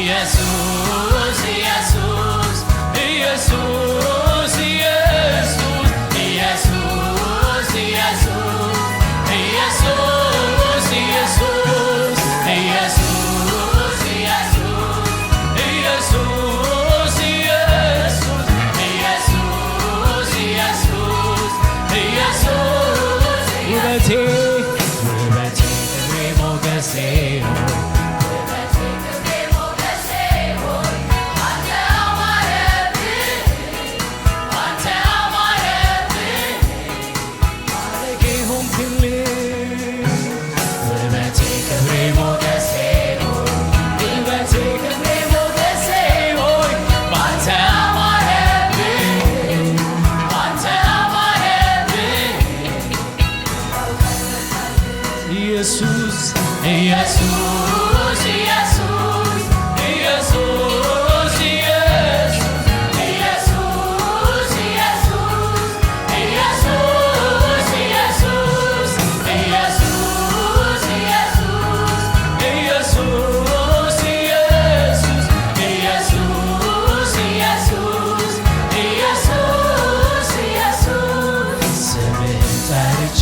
ኢየሱስ ኢየሱስ ኢየሱስ ኢየሱስ ኢየሱስ ኢየሱስ ኢየሱስ ኢየሱስ ኢየሱስ ኢየሱስ ውበቴ ክብሬ ሞገሴ ኢየሱስ ኢየሱስ ኢየሱስ ኢየሱስ ኢየሱስ ኢየሱስ ኢየሱስ ኢየሱስ ኢየሱስ ኢየሱስ ኢየሱስ ኢየሱስ ስምህን ጠርቼ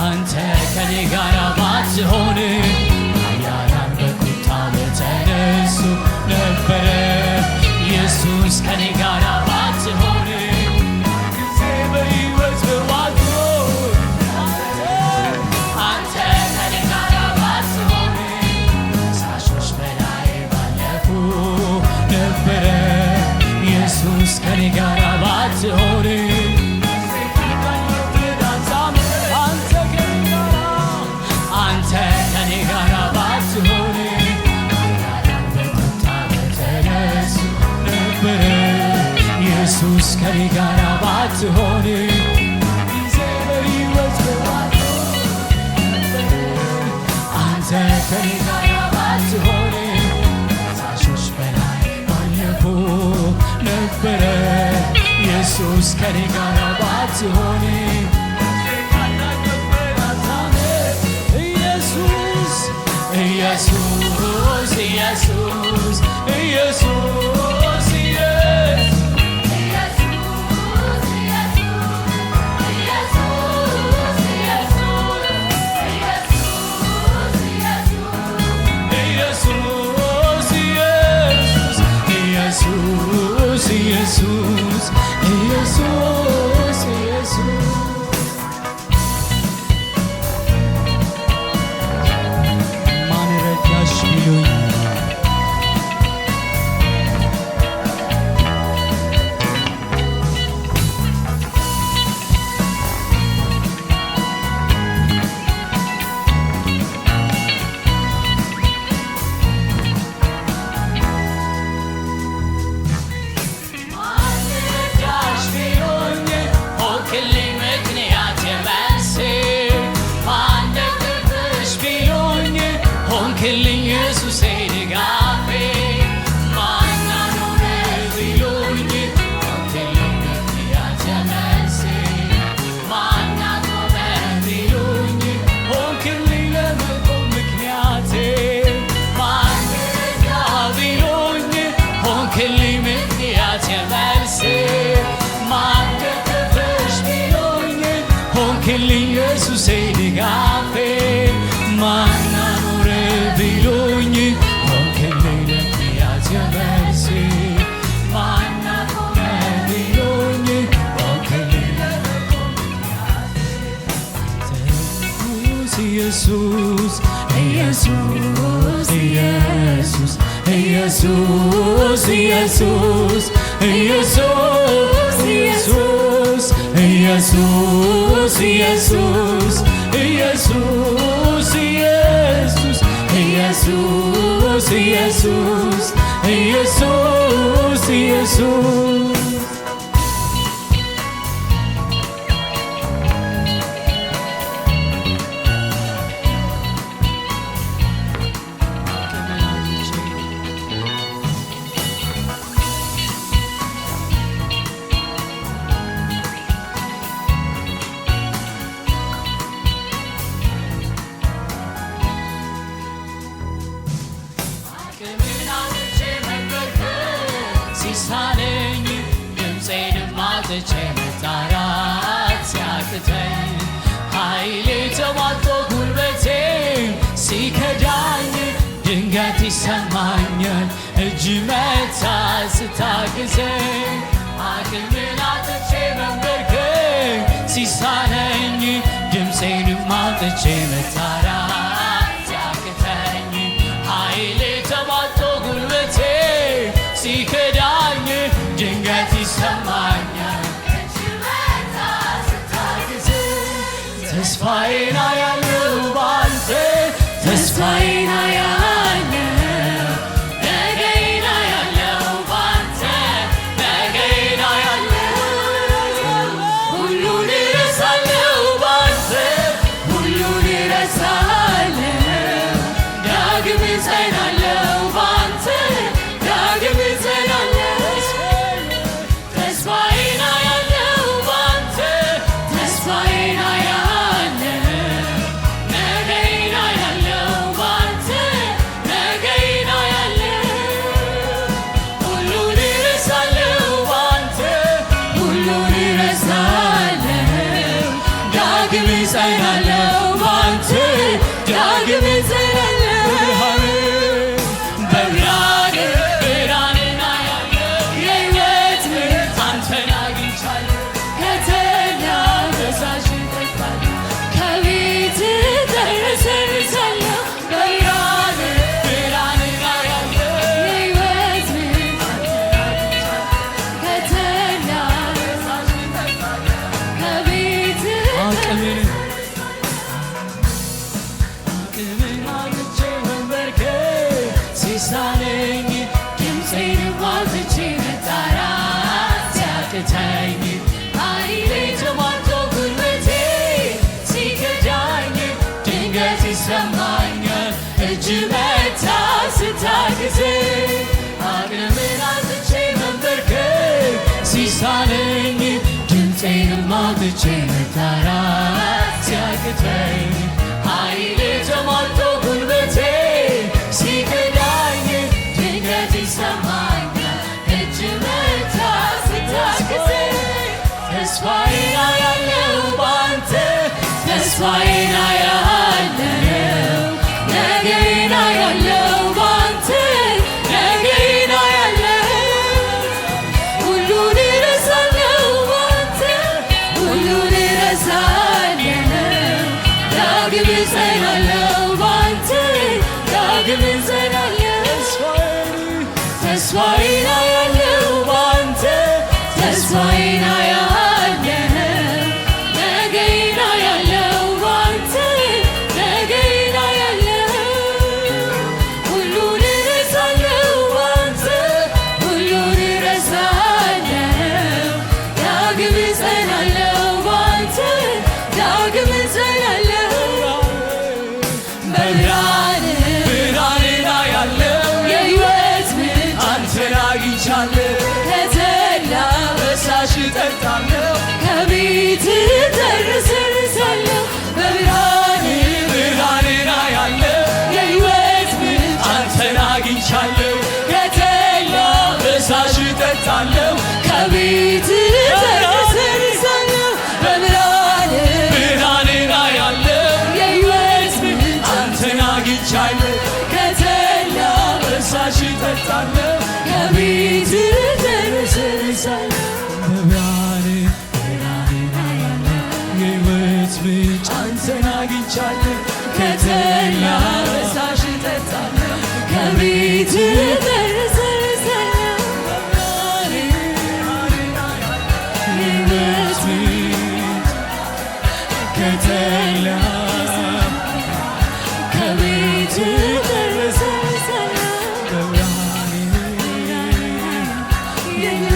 አንተ ከኔ ጋራ ባትሆን ኃያላን በቁጣ በተነሱ ነበረ። ኢየሱስ ከኔ ጋራ ባትሆን ጊዜ በሕይወት ባትሆን አንተ ከኔ ጋራ ባትሆን ከሳሾች በላይ ባለፉ ነበረ። ኢየሱስ ከኔ ጋራ ባትሆን ኢየሱስ ከኔ ጋር ባትሆን ጊዜ በሕይወት አንተ ከኔ ጋር ባትሆን ከሳሾች በላይ ባለፉ ነበረ። ኢየሱስ ከኔ ጋር ባትሆን ኢየሱስ ኢየሱስ ኢየሱስ ኢየሱስ ኢየሱስ ኢየሱስ ኢየሱስ ኢየሱስ ኢየሱስ ኢየሱስ ኢየሱስ ኢየሱስ ኢየሱስ ኢየሱስ ኢየሱስ ኢየሱስ ኢየሱስ ኢየሱስ ኢየሱስ ሲሳነኝ ድምፄንም አጥቼ መጣራት ሲያቅተኝ ኃይሌ ተሟጦ ጉልበቴ ሲከዳኝ ድንገት ይሰማኛል እጅ መታ ስታግዘኝ አቅሜን አጥቼ መንበርከክ ሲሳነኝ ድምፄንም አጥቼ መጣራት ሲያቅተኝ ኃይሌ ተሟጦ ጉልበቴ ሲከዳኝ ድንገት ይሰማኛል እጅ መታ ስታግዘኝ ተስፋዬን አያለው ባንተ ተስፋዬን አያለው ነገዬን አያለው ባንተ ነገዬን አያለው ሁሉን እረሳለሁ ባንተ ሁሉን እረሳለሁ ዳግም እጸናለሁ ባንተ ዳግም እጸናለሁ ተስፋዬን አያለው ባንተ ተስፋዬን አያለው ነገዬን አያለው ባንተ ነገዬን አያለው ሁሉን እረሳለሁ ባንተ ሁሉን እረሳለሁ ዳግም እጸናለሁ ባንተ ዳግም እጸናለሁ በብርሃኔ ብርሃንን አያለው የሕይወት ምንጭ አንተን አግኝቻለሁ ከተኛው ፈሳሽ እጠጣለሁ ከቤትህ ተረሰርሳለሁ በብርሃኔ ብርሃንን አያለው የሕይወት ምንጭ አንተን አግኝቻለሁ ከተኛው ፈሳሽ እጠጣለሁ ከቤትህ አቅምን አጥቼ መንበርከክ ሲሳነኝ ድምፄንም አጥቼ መጣራት ሲያቅተኝ ኃይሌ ተሟጦ ጉልበቴ ሲከዳኝ ድንገት ይሰማኛል እጅ መታ ስታግዘኝ አቅምን አጥቼ መንበርከክ ሲሳነኝ ድምፄንም አጥቼ መጣራት ሲያቅተኝ ኃይሌ ተሟጦ ጉልበቴ ሲከዳኝ ድንገት ይሰማኛል እጅ መታ ስታግዘኝ ተስፋዬን አያለው ባንተ ተስፋዬን አያለው ነገዬን አያለው ባንተ ነገዬን አያለው ሁሉን እረሳለሁ ባንተ ሁሉን እረሳለሁ ዳግም እጸናለሁ ባንተ ዳግም እጸናለሁ ተስፋዬን አያለው ባንተ ተስፋዬን አያለው ነገዬን አያለው ባንተ ነገዬን አያለው ሁሉን እረሳለሁ ባንተ ሁሉን እረሳለሁ ዳግም እጸናለሁ ባንተ ዳግም እጸናለሁ ብርሃንን አያለው የሕይወት ምንጭ አንተን አግኝቻለሁ ከተላው ፈሳሽ እጠጣለሁ ከቤትህ ተረሰርሳለሁ ብርሃንን አያለው የሕይወት ምንጭ አንተን አግኝቻለሁ ከተላው ፈሳሽ እጠጣለሁ ከቤትህ ተረሰርሳለሁ ብርሃንን አያለው የሕይወት ምንጭ አንተን አግኝቻለሁ ከተላው ፈሳሽ እጠጣለሁ ከቤትህ ተረሰርሳለሁ ብርሃንን አያለው የሕይወት ምንጭ አንተን አግኝቻለሁ የለ